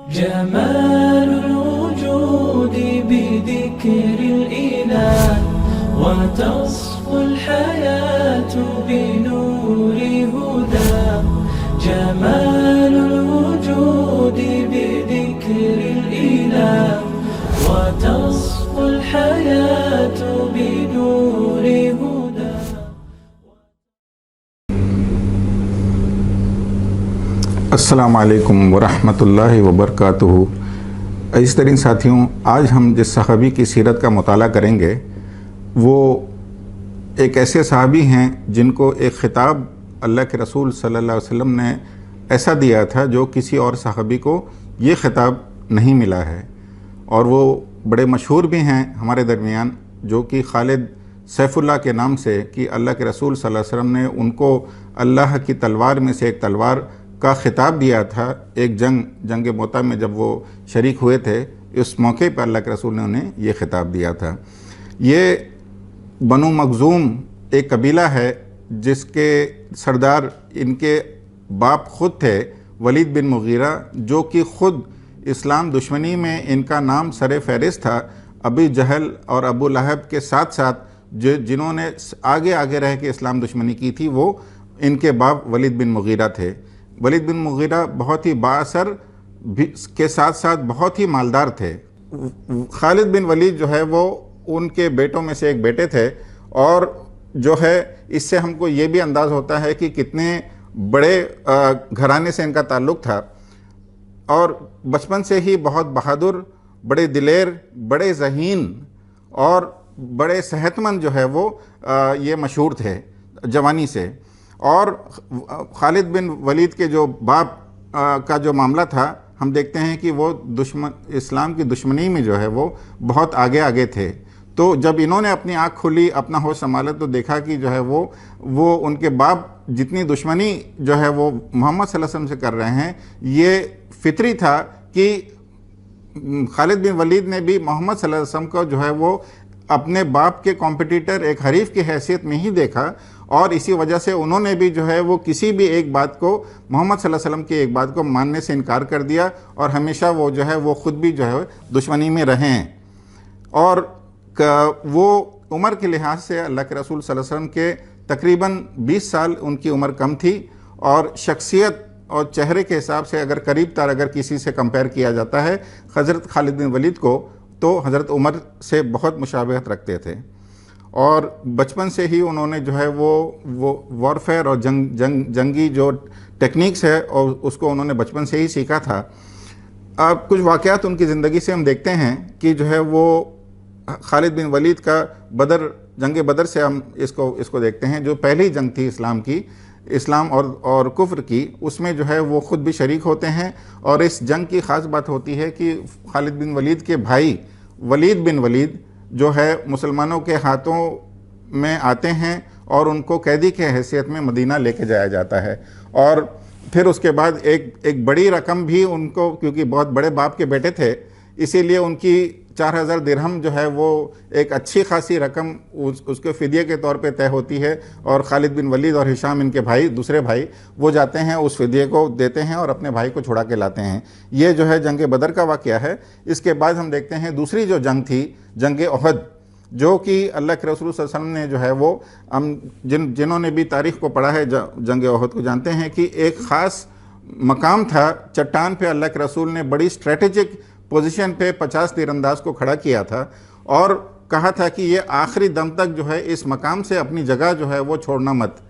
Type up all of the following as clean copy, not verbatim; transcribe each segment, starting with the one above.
جمال الوجود بذكر الإله وتصفو الحياة بنور هداه. جمال الوجود بذكر الإله وتصفو الحياة بنور هداه. السلام علیکم ورحمۃ اللہ وبرکاتہ. عزیز ترین ساتھیوں، آج ہم جس صحابی کی سیرت کا مطالعہ کریں گے وہ ایک ایسے صحابی ہیں جن کو ایک خطاب اللہ کے رسول صلی اللہ علیہ وسلم نے ایسا دیا تھا جو کسی اور صحابی کو یہ خطاب نہیں ملا ہے، اور وہ بڑے مشہور بھی ہیں ہمارے درمیان، جو کہ خالد سیف اللہ کے نام سے، کہ اللہ کے رسول صلی اللہ علیہ وسلم نے ان کو اللہ کی تلوار میں سے ایک تلوار کا خطاب دیا تھا. ایک جنگ موتا میں جب وہ شریک ہوئے تھے، اس موقع پر اللہ کے رسول نے انہیں یہ خطاب دیا تھا. یہ بنو مخزوم ایک قبیلہ ہے جس کے سردار ان کے باپ خود تھے، ولید بن مغیرہ، جو کہ خود اسلام دشمنی میں ان کا نام سر فہرست تھا. ابی جہل اور ابو لہب کے ساتھ ساتھ جنہوں نے آگے رہ کے اسلام دشمنی کی تھی، وہ ان کے باپ ولید بن مغیرہ تھے. ولید بن مغیرہ بہت ہی بااثر کے ساتھ ساتھ بہت ہی مالدار تھے. خالد بن ولید جو ہے وہ ان کے بیٹوں میں سے ایک بیٹے تھے، اور جو ہے اس سے ہم کو یہ بھی انداز ہوتا ہے کہ کتنے بڑے گھرانے سے ان کا تعلق تھا، اور بچپن سے ہی بہت بہادر، بڑے دلیر، بڑے ذہین اور بڑے صحت مند جو ہے وہ یہ مشہور تھے جوانی سے. اور خالد بن ولید کے جو باپ کا جو معاملہ تھا، ہم دیکھتے ہیں کہ وہ اسلام کی دشمنی میں جو ہے وہ بہت آگے تھے. تو جب انہوں نے اپنی آنکھ کھلی، اپنا ہوش سنبھالا، تو دیکھا کہ جو ہے وہ ان کے باپ جتنی دشمنی جو ہے وہ محمد صلی اللہ علیہ وسلم سے کر رہے ہیں، یہ فطری تھا کہ خالد بن ولید نے بھی محمد صلی اللہ علیہ وسلم کو جو ہے وہ اپنے باپ کے کمپٹیٹر، ایک حریف کی حیثیت میں ہی دیکھا، اور اسی وجہ سے انہوں نے بھی جو ہے وہ کسی بھی ایک بات کو، محمد صلی اللہ علیہ وسلم کی ایک بات کو ماننے سے انکار کر دیا، اور ہمیشہ وہ جو ہے وہ خود بھی جو ہے دشمنی میں رہے ہیں. اور وہ عمر کے لحاظ سے اللہ کے رسول صلی اللہ علیہ وسلم کے تقریباً 20 سال ان کی عمر کم تھی، اور شخصیت اور چہرے کے حساب سے اگر قریب تر اگر کسی سے کمپیئر کیا جاتا ہے حضرت خالد بن ولید کو، تو حضرت عمر سے بہت مشابہت رکھتے تھے. اور بچپن سے ہی انہوں نے جو ہے وہ وارفیئر اور جنگی جو ٹیکنیکس ہے، اور اس کو انہوں نے بچپن سے ہی سیکھا تھا. اب کچھ واقعات ان کی زندگی سے ہم دیکھتے ہیں کہ جو ہے وہ خالد بن ولید کا جنگ بدر سے ہم اس کو دیکھتے ہیں، جو پہلی جنگ تھی اسلام اور کفر کی. اس میں جو ہے وہ خود بھی شریک ہوتے ہیں، اور اس جنگ کی خاص بات ہوتی ہے کہ خالد بن ولید کے بھائی ولید بن ولید جو ہے مسلمانوں کے ہاتھوں میں آتے ہیں، اور ان کو قیدی کے حیثیت میں مدینہ لے کے جایا جاتا ہے. اور پھر اس کے بعد ایک بڑی رقم بھی ان کو، کیونکہ بہت بڑے باپ کے بیٹے تھے، اسی لیے ان کی 4000 درہم جو ہے وہ ایک اچھی خاصی رقم اس کے فدیے کے طور پہ طے ہوتی ہے. اور خالد بن ولید اور ہشام، ان کے بھائی، دوسرے بھائی، وہ جاتے ہیں اس فدیے کو دیتے ہیں اور اپنے بھائی کو چھڑا کے لاتے ہیں. یہ جو ہے جنگ بدر کا واقعہ ہے. اس کے بعد ہم دیکھتے ہیں دوسری جو جنگ تھی، جنگ احد، جو کہ اللہ کے رسول صلی اللہ علیہ وسلم نے جو ہے وہ جنہوں نے بھی تاریخ کو پڑھا ہے جنگ احد کو جانتے ہیں کہ ایک خاص مقام تھا چٹان پہ. اللہ کے رسول نے بڑی اسٹریٹجک پوزیشن پہ 50 تیر انداز کو کھڑا کیا تھا، اور کہا تھا کہ یہ آخری دم تک جو ہے اس مقام سے اپنی جگہ جو ہے وہ چھوڑنا مت.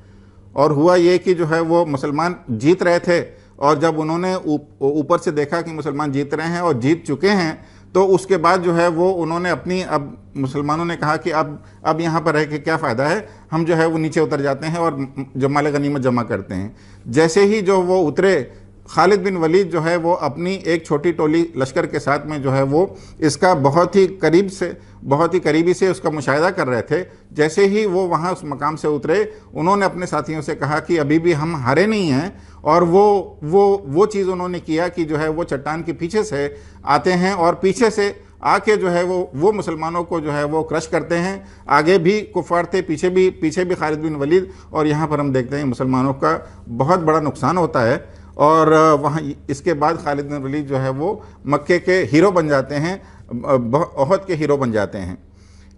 اور ہوا یہ کہ جو ہے وہ مسلمان جیت رہے تھے، اور جب انہوں نے اوپر سے دیکھا کہ مسلمان جیت رہے ہیں اور جیت چکے ہیں، تو اس کے بعد جو ہے وہ انہوں نے اب مسلمانوں نے کہا کہ اب یہاں پر رہ کے کیا فائدہ ہے، ہم جو ہے وہ نیچے اتر جاتے ہیں اور جو مال غنیمت جمع کرتے ہیں. جیسے ہی جو وہ اترے، خالد بن ولید جو ہے وہ اپنی ایک چھوٹی ٹولی لشکر کے ساتھ میں جو ہے وہ اس کا بہت ہی قریبی سے اس کا مشاہدہ کر رہے تھے. جیسے ہی وہ وہاں اس مقام سے اترے، انہوں نے اپنے ساتھیوں سے کہا کہ ابھی بھی ہم ہارے نہیں ہیں، اور وہ چیز انہوں نے کیا کہ جو ہے وہ چٹان کے پیچھے سے آتے ہیں، اور پیچھے سے آ کے جو ہے وہ مسلمانوں کو جو ہے وہ کرش کرتے ہیں. آگے بھی کفار تھے، پیچھے بھی خالد بن ولید، اور یہاں پر ہم دیکھتے ہیں مسلمانوں کا بہت بڑا نقصان ہوتا ہے. اور وہاں اس کے بعد خالد بن ولید جو ہے وہ مکے کے ہیرو بن جاتے ہیں، احد کے ہیرو بن جاتے ہیں۔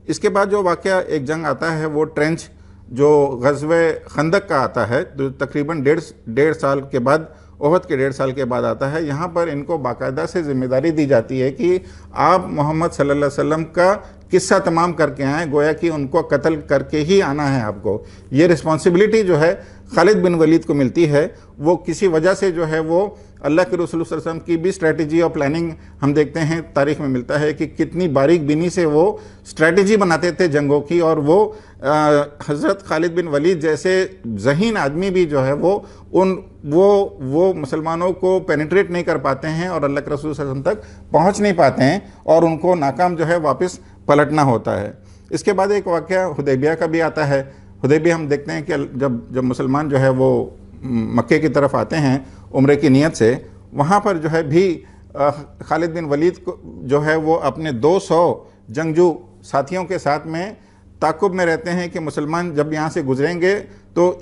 اس کے بعد جو واقعہ ایک جنگ آتا ہے وہ ٹرینچ جو غزوہ خندق کا آتا ہے، جو تقریباً 1.5 سال کے بعد، احد کے 1.5 سال کے بعد آتا ہے۔ یہاں پر ان کو باقاعدہ سے ذمہ داری دی جاتی ہے کہ آپ محمد صلی اللہ علیہ وسلم کا قصہ تمام کر کے آئیں، گویا کہ ان کو قتل کر کے ہی آنا ہے آپ کو۔ یہ رسپانسبلٹی جو ہے خالد بن ولید کو ملتی ہے، وہ کسی وجہ سے جو ہے وہ اللہ کے رسول صلی اللہ علیہ وسلم کی بھی اسٹریٹجی اور پلاننگ ہم دیکھتے ہیں تاریخ میں ملتا ہے کہ کتنی باریک بینی سے وہ اسٹریٹجی بناتے تھے جنگوں کی، اور وہ حضرت خالد بن ولید جیسے ذہین آدمی بھی جو ہے وہ مسلمانوں کو پینیٹریٹ نہیں کر پاتے ہیں اور اللہ کے رسول صلی اللہ علیہ وسلم تک پہنچ نہیں پاتے ہیں، اور ان کو ناکام جو ہے واپس پلٹنا ہوتا ہے۔ اس کے بعد ایک واقعہ حدیبیہ کا بھی آتا ہے۔ حدیبیہ ہم دیکھتے ہیں کہ جب مسلمان جو ہے وہ مکے کی طرف آتے ہیں عمرے کی نیت سے، وہاں پر جو ہے بھی خالد بن ولید کو جو ہے وہ اپنے 200 جنگجو ساتھیوں کے ساتھ میں تعاقب میں رہتے ہیں کہ مسلمان جب یہاں سے گزریں گے تو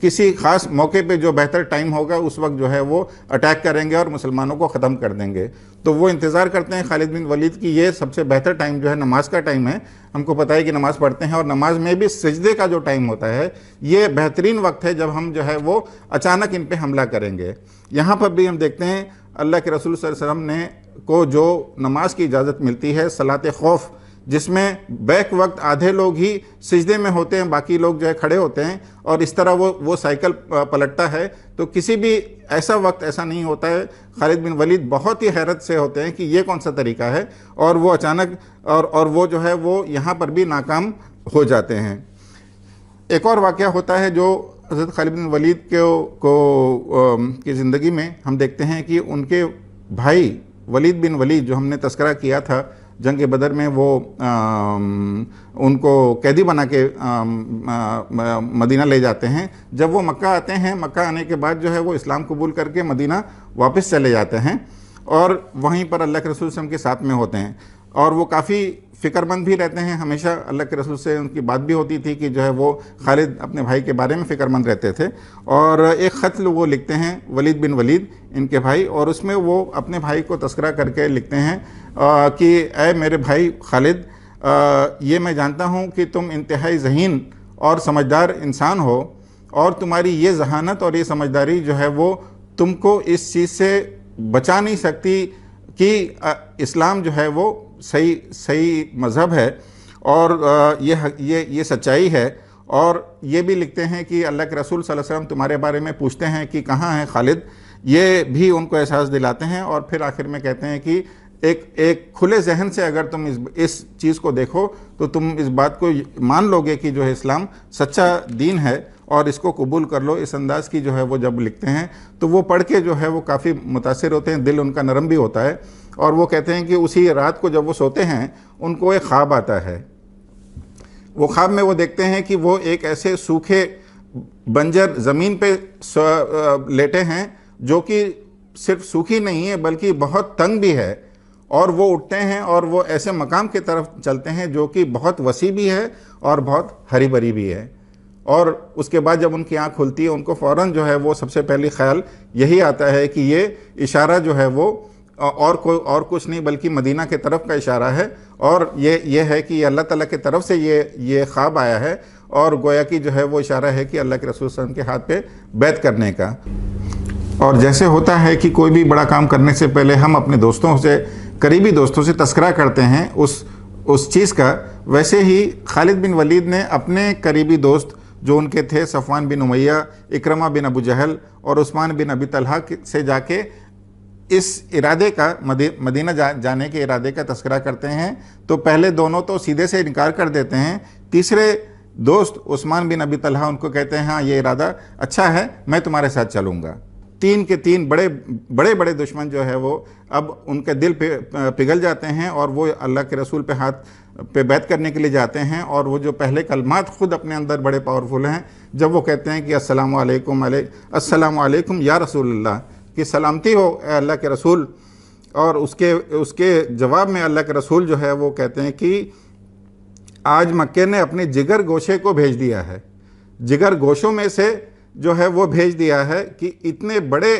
کسی خاص موقع پہ جو بہتر ٹائم ہوگا اس وقت جو ہے وہ اٹیک کریں گے اور مسلمانوں کو ختم کر دیں گے۔ تو وہ انتظار کرتے ہیں خالد بن ولید کی یہ سب سے بہتر ٹائم جو ہے نماز کا ٹائم ہے۔ ہم کو پتہ ہے کہ نماز پڑھتے ہیں اور نماز میں بھی سجدے کا جو ٹائم ہوتا ہے یہ بہترین وقت ہے جب ہم جو ہے وہ اچانک ان پہ حملہ کریں گے۔ یہاں پر بھی ہم دیکھتے ہیں اللہ کے رسول صلی اللہ علیہ وسلم نے کو جو نماز کی اجازت ملتی ہے صلاۃ خوف، جس میں بیک وقت آدھے لوگ ہی سجدے میں ہوتے ہیں، باقی لوگ جو ہے کھڑے ہوتے ہیں، اور اس طرح وہ سائیکل پلٹتا ہے۔ تو کسی بھی ایسا وقت ایسا نہیں ہوتا ہے۔ خالد بن ولید بہت ہی حیرت سے ہوتے ہیں کہ یہ کون سا طریقہ ہے، اور وہ اچانک اور وہ جو ہے وہ یہاں پر بھی ناکام ہو جاتے ہیں۔ ایک اور واقعہ ہوتا ہے جو حضرت خالد بن ولید کی زندگی میں ہم دیکھتے ہیں کہ ان کے بھائی ولید بن ولید جو ہم نے تذکرہ کیا تھا جنگ بدر میں، وہ ان کو قیدی بنا کے مدینہ لے جاتے ہیں۔ جب وہ مکہ آتے ہیں، مکہ آنے کے بعد جو ہے وہ اسلام قبول کر کے مدینہ واپس چلے جاتے ہیں، اور وہیں پر اللہ کے رسول صلی اللہ علیہ وسلم کے ساتھ میں ہوتے ہیں، اور وہ کافی فکر مند بھی رہتے ہیں۔ ہمیشہ اللہ کے رسول سے ان کی بات بھی ہوتی تھی کہ جو ہے وہ خالد اپنے بھائی کے بارے میں فکر مند رہتے تھے، اور ایک خط وہ لکھتے ہیں ولید بن ولید ان کے بھائی، اور اس میں وہ اپنے بھائی کو تذکرہ کر کے لکھتے ہیں کہ اے میرے بھائی خالد، یہ میں جانتا ہوں کہ تم انتہائی ذہین اور سمجھدار انسان ہو، اور تمہاری یہ ذہانت اور یہ سمجھداری جو ہے وہ تم کو اس چیز سے بچا نہیں سکتی کہ اسلام جو ہے وہ صحیح مذہب ہے، اور یہ سچائی ہے۔ اور یہ بھی لکھتے ہیں کہ اللہ کے رسول صلی اللہ علیہ وسلم تمہارے بارے میں پوچھتے ہیں کہ کہاں ہے خالد، یہ بھی ان کو احساس دلاتے ہیں، اور پھر آخر میں کہتے ہیں کہ ایک کھلے ذہن سے اگر تم اس چیز کو دیکھو تو تم اس بات کو مان لو گے کہ جو ہے اسلام سچا دین ہے، اور اس کو قبول کر لو۔ اس انداز کی جو ہے وہ جب لکھتے ہیں تو وہ پڑھ کے جو ہے وہ کافی متاثر ہوتے ہیں، دل ان کا نرم بھی ہوتا ہے، اور وہ کہتے ہیں کہ اسی رات کو جب وہ سوتے ہیں ان کو ایک خواب آتا ہے۔ وہ خواب میں وہ دیکھتے ہیں کہ وہ ایک ایسے سوکھے بنجر زمین پہ لیٹے ہیں جو کہ صرف سوکھی نہیں ہے بلکہ بہت تنگ بھی ہے، اور وہ اٹھتے ہیں اور وہ ایسے مقام کی طرف چلتے ہیں جو کہ بہت وسیع بھی ہے اور بہت ہری بھری بھی ہے۔ اور اس کے بعد جب ان کی آنکھ کھلتی ہے ان کو فوراً جو ہے وہ سب سے پہلی خیال یہی آتا ہے کہ یہ اشارہ جو ہے وہ اور کچھ نہیں بلکہ مدینہ کے طرف کا اشارہ ہے، اور یہ ہے کہ یہ اللہ تعالیٰ کی طرف سے یہ خواب آیا ہے، اور گویا کہ جو ہے وہ اشارہ ہے کہ اللہ کے رسول صلی اللہ علیہ وسلم کے ہاتھ پہ بیعت کرنے کا۔ اور جیسے ہوتا ہے کہ کوئی بھی بڑا کام کرنے سے پہلے ہم اپنے دوستوں سے، قریبی دوستوں سے تذکرہ کرتے ہیں اس چیز کا، ویسے ہی خالد بن ولید نے اپنے قریبی دوست جو ان کے تھے صفوان بن امیہ، اکرمہ بن ابو جہل اور عثمان بن ابی طلحہ سے جا کے اس ارادے کا مدینہ جانے کے ارادے کا تذکرہ کرتے ہیں۔ تو پہلے دونوں تو سیدھے سے انکار کر دیتے ہیں، تیسرے دوست عثمان بن ابی طلحہ ان کو کہتے ہیں ہاں یہ ارادہ اچھا ہے، میں تمہارے ساتھ چلوں گا۔ تین کے تین بڑے دشمن جو ہے وہ اب ان کے دل پہ پگھل جاتے ہیں، اور وہ اللہ کے رسول پہ ہاتھ پہ بیعت کرنے کے لیے جاتے ہیں، اور وہ جو پہلے کلمات خود اپنے اندر بڑے پاورفل ہیں، جب وہ کہتے ہیں کہ السلام علیکم یا رسول اللہ، کہ سلامتی ہو اے اللہ کے رسول، اور اس کے جواب میں اللہ کے رسول جو ہے وہ کہتے ہیں کہ آج مکے نے اپنے جگر گوشے کو بھیج دیا ہے، جگر گوشوں میں سے جو ہے وہ بھیج دیا ہے کہ اتنے بڑے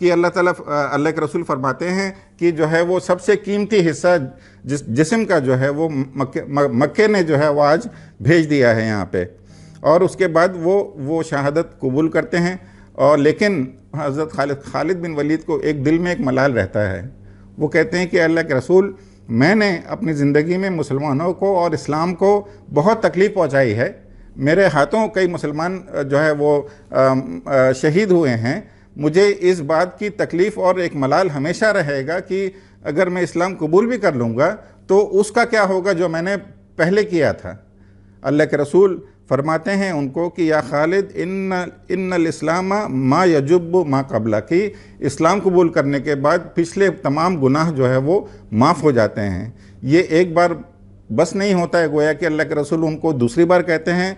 کہ اللہ کے رسول فرماتے ہیں کہ جو ہے وہ سب سے قیمتی حصہ جسم کا جو ہے وہ مکے نے جو ہے وہ آج بھیج دیا ہے یہاں پہ، اور اس کے بعد وہ شہادت قبول کرتے ہیں. اور لیکن حضرت خالد بن ولید کو ایک دل میں ایک ملال رہتا ہے. وہ کہتے ہیں کہ اللہ کے رسول، میں نے اپنی زندگی میں مسلمانوں کو اور اسلام کو بہت تکلیف پہنچائی ہے، میرے ہاتھوں کئی مسلمان جو ہے وہ شہید ہوئے ہیں. مجھے اس بات کی تکلیف اور ایک ملال ہمیشہ رہے گا کہ اگر میں اسلام قبول بھی کر لوں گا تو اس کا کیا ہوگا جو میں نے پہلے کیا تھا. اللہ کے رسول فرماتے ہیں ان کو کہ یا خالد ان الاسلام ما یجب ما قبلہ، کہ اسلام قبول کرنے کے بعد پچھلے تمام گناہ جو ہے وہ معاف ہو جاتے ہیں. یہ ایک بار بس نہیں ہوتا ہے، گویا کہ اللہ کے رسول ان کو دوسری بار کہتے ہیں،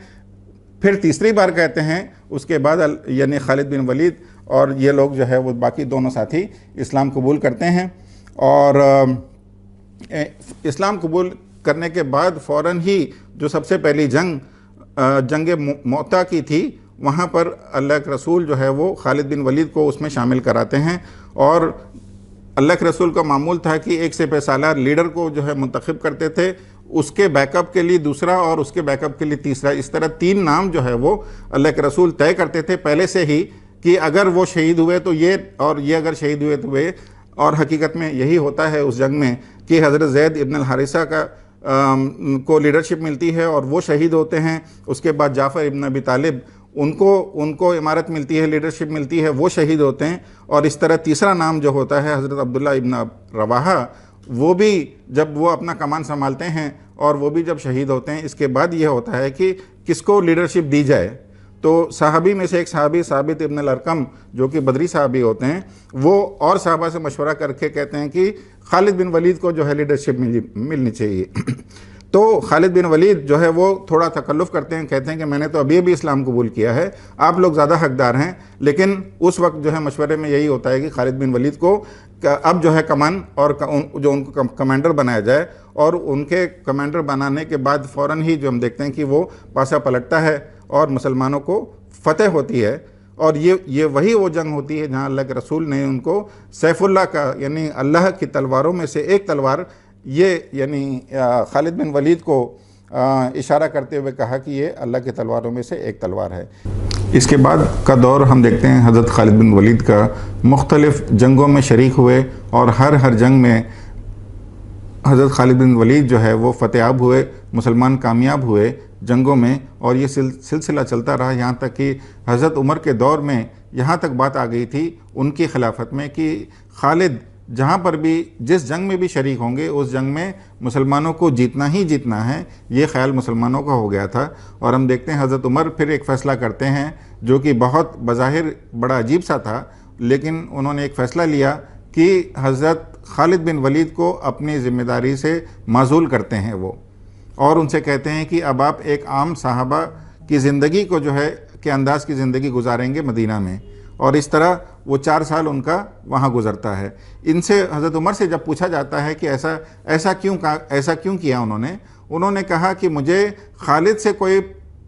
پھر تیسری بار کہتے ہیں. اس کے بعد یعنی خالد بن ولید اور یہ لوگ جو ہے وہ باقی دونوں ساتھی اسلام قبول کرتے ہیں. اور اسلام قبول کرنے کے بعد فوراً ہی جو سب سے پہلی جنگ موتا کی تھی، وہاں پر اللہ کے رسول جو ہے وہ خالد بن ولید کو اس میں شامل کراتے ہیں. اور اللہ کے رسول کا معمول تھا کہ ایک سپہ سالار لیڈر کو جو ہے منتخب کرتے تھے، اس کے بیک اپ کے لیے دوسرا اور اس کے بیک اپ کے لیے تیسرا. اس طرح 3 نام جو ہے وہ اللہ کے رسول طے کرتے تھے پہلے سے ہی کہ اگر وہ شہید ہوئے تو یہ، اور یہ اگر شہید ہوئے تو وہ. اور حقیقت میں یہی ہوتا ہے اس جنگ میں کہ حضرت زید ابن الحارثہ کو لیڈرشپ ملتی ہے اور وہ شہید ہوتے ہیں. اس کے بعد جعفر ابن ابی طالب ان کو امارت ملتی ہے، لیڈرشپ ملتی ہے، وہ شہید ہوتے ہیں. اور اس طرح تیسرا نام جو ہوتا ہے حضرت عبداللہ ابن رواحہ، وہ بھی جب وہ اپنا کمان سنبھالتے ہیں اور وہ بھی جب شہید ہوتے ہیں. اس کے بعد یہ ہوتا ہے کہ کس کو لیڈرشپ دی جائے. تو صحابی میں سے ایک صحابی ثابت ابن الارقم جو کہ بدری صحابی ہوتے ہیں، وہ اور صحابہ سے مشورہ کر کے کہتے ہیں کہ خالد بن ولید کو جو ہے لیڈرشپ ملنی چاہیے. تو خالد بن ولید جو ہے وہ تھوڑا تکلف کرتے ہیں، کہتے ہیں کہ میں نے تو ابھی اسلام قبول کیا ہے، آپ لوگ زیادہ حقدار ہیں. لیکن اس وقت جو ہے مشورے میں یہی ہوتا ہے کہ خالد بن ولید کو اب جو ہے کمان اور جو ان کو کمانڈر بنایا جائے. اور ان کے کمانڈر بنانے کے بعد فوراً ہی جو ہم دیکھتے ہیں کہ وہ پاسا پلٹتا ہے اور مسلمانوں کو فتح ہوتی ہے. اور یہ وہی وہ جنگ ہوتی ہے جہاں اللہ کے رسول نے ان کو سیف اللہ کا، یعنی اللہ کی تلواروں میں سے ایک تلوار، یہ یعنی خالد بن ولید کو اشارہ کرتے ہوئے کہا کہ یہ اللہ کی تلواروں میں سے ایک تلوار ہے. اس کے بعد کا دور ہم دیکھتے ہیں حضرت خالد بن ولید کا مختلف جنگوں میں شریک ہوئے، اور ہر جنگ میں حضرت خالد بن ولید جو ہے وہ فتح یاب ہوئے، مسلمان کامیاب ہوئے جنگوں میں. اور یہ سلسلہ چلتا رہا یہاں تک کہ حضرت عمر کے دور میں یہاں تک بات آ گئی تھی ان کی خلافت میں کہ خالد جہاں پر بھی جس جنگ میں بھی شریک ہوں گے اس جنگ میں مسلمانوں کو جیتنا ہی جیتنا ہے. یہ خیال مسلمانوں کا ہو گیا تھا. اور ہم دیکھتے ہیں حضرت عمر پھر ایک فیصلہ کرتے ہیں جو کہ بہت بظاہر بڑا عجیب سا تھا، لیکن انہوں نے ایک فیصلہ لیا کہ حضرت خالد بن ولید کو اپنی ذمہ داری سے معزول کرتے ہیں وہ، اور ان سے کہتے ہیں کہ اب آپ ایک عام صحابہ کی زندگی کو جو ہے کہ انداز کی زندگی گزاریں گے مدینہ میں. اور اس طرح وہ 4 سال ان کا وہاں گزرتا ہے. ان سے حضرت عمر سے جب پوچھا جاتا ہے کہ ایسا کیوں کیا انہوں نے کہا کہ مجھے خالد سے کوئی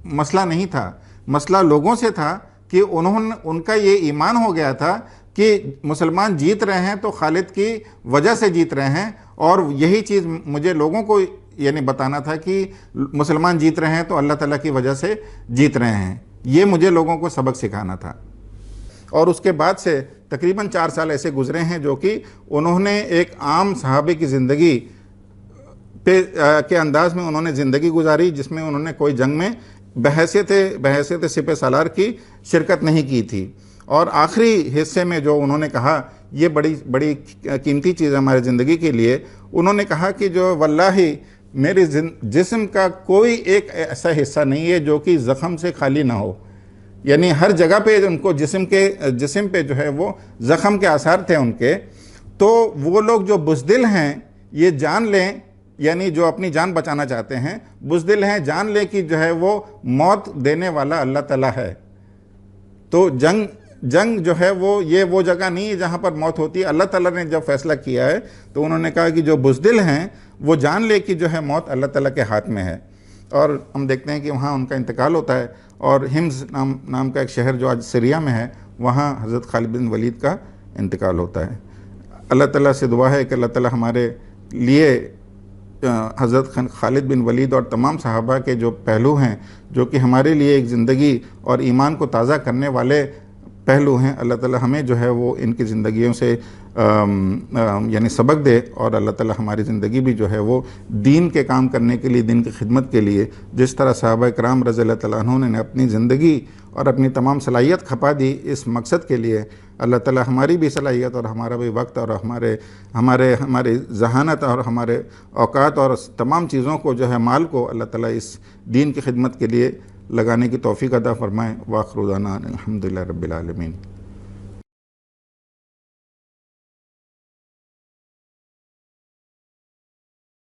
مسئلہ نہیں تھا، مسئلہ لوگوں سے تھا کہ ان کا یہ ایمان ہو گیا تھا کہ مسلمان جیت رہے ہیں تو خالد کی وجہ سے جیت رہے ہیں. اور یہی چیز مجھے لوگوں کو یعنی بتانا تھا کہ مسلمان جیت رہے ہیں تو اللہ تعالیٰ کی وجہ سے جیت رہے ہیں. یہ مجھے لوگوں کو سبق سکھانا تھا. اور اس کے بعد سے تقریباً 4 سال ایسے گزرے ہیں جو کہ انہوں نے ایک عام صحابی کی زندگی کے انداز میں انہوں نے زندگی گزاری، جس میں انہوں نے کوئی جنگ میں بحیثیت سپہ سالار کی شرکت نہیں کی تھی. اور آخری حصے میں جو انہوں نے کہا یہ بڑی قیمتی چیز ہے ہمارے زندگی کے لیے، انہوں نے کہا کہ جو واللہ میرے جسم کا کوئی ایک ایسا حصہ نہیں ہے جو کہ زخم سے خالی نہ ہو. یعنی ہر جگہ پہ ان کو جسم پہ جو ہے وہ زخم کے آثار تھے ان کے. تو وہ لوگ جو بزدل ہیں یہ جان لیں، یعنی جو اپنی جان بچانا چاہتے ہیں بزدل ہیں، جان لیں کہ جو ہے وہ موت دینے والا اللہ تعالیٰ ہے. تو جنگ جو ہے وہ جگہ نہیں ہے جہاں پر موت ہوتی ہے. اللہ تعالیٰ نے جب فیصلہ کیا ہے تو انہوں نے کہا کہ جو بزدل ہیں وہ جان لے کہ جو ہے موت اللہ تعالیٰ کے ہاتھ میں ہے. اور ہم دیکھتے ہیں کہ وہاں ان کا انتقال ہوتا ہے، اور حمص نام کا ایک شہر جو آج سیریا میں ہے، وہاں حضرت خالد بن ولید کا انتقال ہوتا ہے۔ اللہ تعالیٰ سے دعا ہے کہ اللہ تعالیٰ ہمارے لیے حضرت خالد بن ولید اور تمام صحابہ کے جو پہلو ہیں، جو کہ ہمارے لیے ایک زندگی اور ایمان کو تازہ کرنے والے پہلو ہیں، اللہ تعالیٰ ہمیں جو ہے وہ ان کی زندگیوں سے یعنی سبق دے، اور اللہ تعالیٰ ہماری زندگی بھی جو ہے وہ دین کے کام کرنے کے لیے، دین کی خدمت کے لیے، جس طرح صحابہ کرام رضی اللہ تعالیٰ عنہ نے اپنی زندگی اور اپنی تمام صلاحیت کھپا دی اس مقصد کے لیے، اللہ تعالیٰ ہماری بھی صلاحیت اور ہمارا بھی وقت اور ہمارے ذہانت اور ہمارے اوقات اور تمام چیزوں کو جو ہے، مال کو اللہ تعالیٰ اس دین کی خدمت کے لیے لگانے کی توفیق عطا فرمائے۔ وآخر دعوانا الحمدللہ رب العالمین۔